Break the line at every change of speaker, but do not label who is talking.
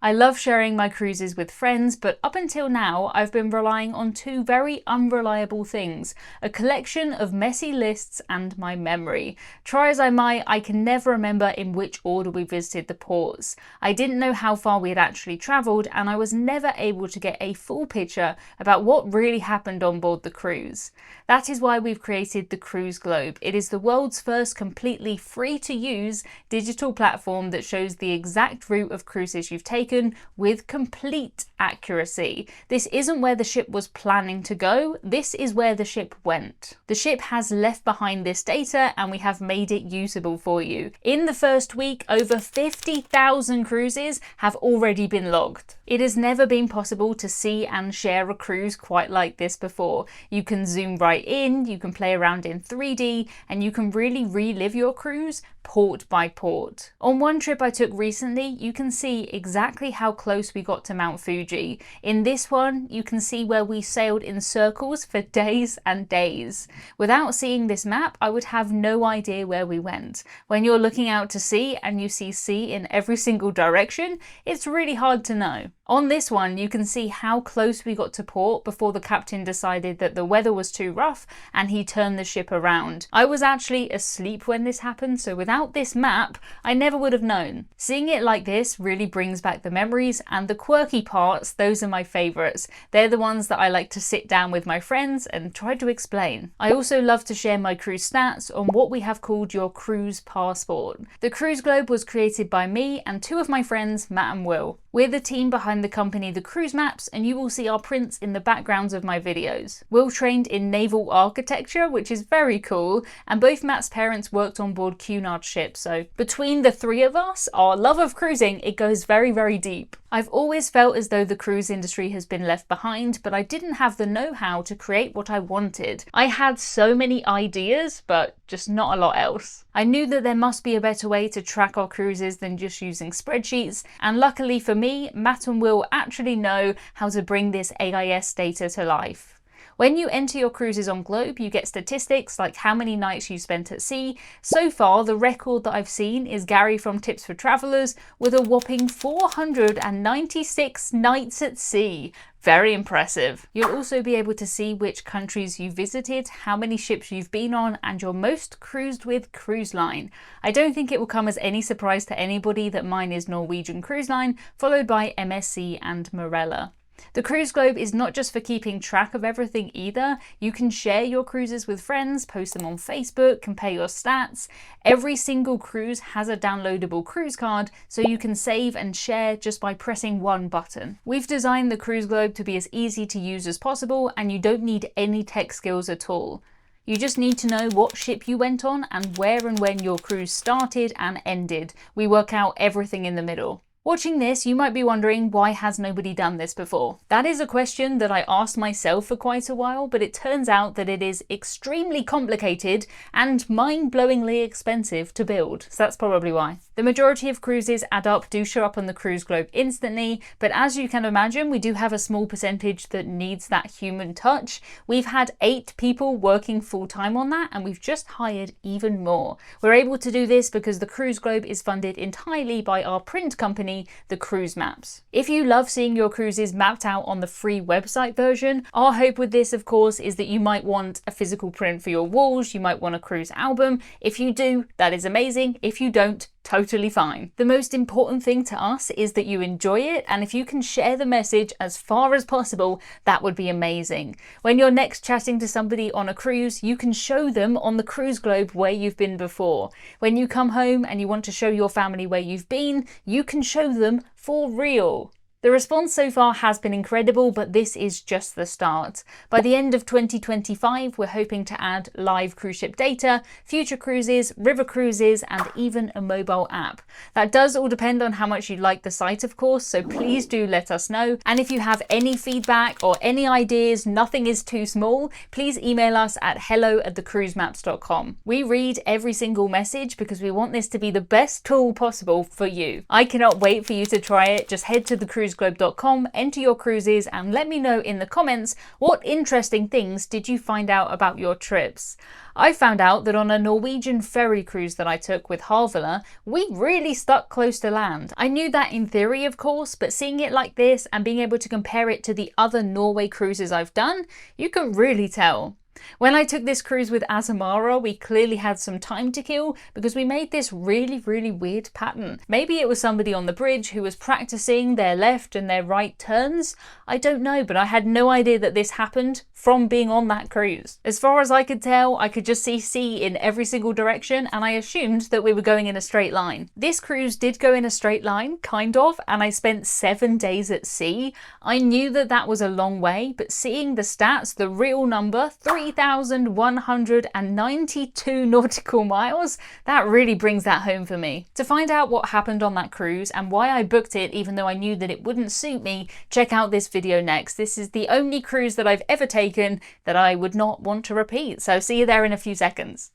I love sharing my cruises with friends, but up until now, I've been relying on two very unreliable things: a collection of messy lists and my memory. Try as I might, I can never remember in which order we visited the ports. I didn't know how far we had actually travelled, and I was never able to get a full picture about what really happened on board the cruise. That is why we've created the Cruise Globe. It is the world's first completely free to use digital platform that shows the exact route of cruises you've taken with complete accuracy. This isn't where the ship was planning to go, this is where the ship went. The ship has left behind this data and we have made it usable for you. In the first week, over 50,000 cruises have already been logged. It has never been possible to see and share a cruise quite like this before. You can zoom right in, you can play around in 3D, and you can really relive your cruise port by port. On one trip I took recently, you can see exactly how close we got to Mount Fuji. In this one, you can see where we sailed in circles for days and days. Without seeing this map, I would have no idea where we went. When you're looking out to sea and you see sea in every single direction, it's really hard to know. On this one, you can see how close we got to port before the captain decided that the weather was too rough and he turned the ship around. I was actually asleep when this happened, so without this map, I never would have known. Seeing it like this really brings back the memories, and the quirky parts, those are my favourites. They're the ones that I like to sit down with my friends and try to explain. I also love to share my cruise stats on what we have called your cruise passport. The Cruise Globe was created by me and two of my friends, Matt and Will. We're the team behind the company The Cruise Maps, and you will see our prints in the backgrounds of my videos. Will trained in naval architecture, which is very cool, and both Matt's parents worked on board Cunard ships, so between the three of us, our love of cruising, it goes very, very deep. I've always felt as though the cruise industry has been left behind, but I didn't have the know-how to create what I wanted. I had so many ideas, but just not a lot else. I knew that there must be a better way to track our cruises than just using spreadsheets, and luckily for me, Matt and Will actually know how to bring this AIS data to life. When you enter your cruises on Globe, you get statistics like how many nights you spent at sea. So far, the record that I've seen is Gary from Tips for Travellers with a whopping 496 nights at sea. Very impressive. You'll also be able to see which countries you visited, how many ships you've been on, and your most cruised with cruise line. I don't think it will come as any surprise to anybody that mine is Norwegian Cruise Line, followed by MSC and Marella. The Cruise Globe is not just for keeping track of everything either. You can share your cruises with friends, post them on Facebook, compare your stats. Every single cruise has a downloadable cruise card, so you can save and share just by pressing one button. We've designed the Cruise Globe to be as easy to use as possible, and you don't need any tech skills at all. You just need to know what ship you went on and where and when your cruise started and ended. We work out everything in the middle. Watching this, you might be wondering, why has nobody done this before? That is a question that I asked myself for quite a while, but it turns out that it is extremely complicated and mind-blowingly expensive to build, so that's probably why. The majority of cruises do show up on the Cruise Globe instantly, but as you can imagine, we do have a small percentage that needs that human touch. We've had 8 people working full-time on that, and we've just hired even more. We're able to do this because the Cruise Globe is funded entirely by our print company, The Cruise Maps. If you love seeing your cruises mapped out on the free website version, our hope with this, of course, is that you might want a physical print for your walls, you might want a cruise album. If you do, that is amazing. If you don't, totally fine. The most important thing to us is that you enjoy it, and if you can share the message as far as possible, that would be amazing. When you're next chatting to somebody on a cruise, you can show them on the Cruise Globe where you've been before. When you come home and you want to show your family where you've been, you can show them for real. The response so far has been incredible, but this is just the start. By the end of 2025, we're hoping to add live cruise ship data, future cruises, river cruises, and even a mobile app. That does all depend on how much you like the site, of course, so please do let us know. And if you have any feedback or any ideas, nothing is too small, please email us at hello@thecruisemaps.com. We read every single message because we want this to be the best tool possible for you. I cannot wait for you to try it. Just head to the Cruise cruiseglobe.com, enter your cruises and let me know in the comments what interesting things did you find out about your trips. I found out that on a Norwegian ferry cruise that I took with Havila, we really stuck close to land. I knew that in theory, of course, but seeing it like this and being able to compare it to the other Norway cruises I've done, you can really tell. When I took this cruise with Azamara, we clearly had some time to kill because we made this really weird pattern. Maybe it was somebody on the bridge who was practicing their left and their right turns. I don't know, but I had no idea that this happened from being on that cruise. As far as I could tell, I could just see sea in every single direction and I assumed that we were going in a straight line. This cruise did go in a straight line, kind of, and I spent 7 days at sea. I knew that that was a long way, but seeing the stats, the real number, 3,192 nautical miles, that really brings that home for me. To find out what happened on that cruise and why I booked it even though I knew that it wouldn't suit me, check out this video next. This is the only cruise that I've ever taken that I would not want to repeat, so see you there in a few seconds.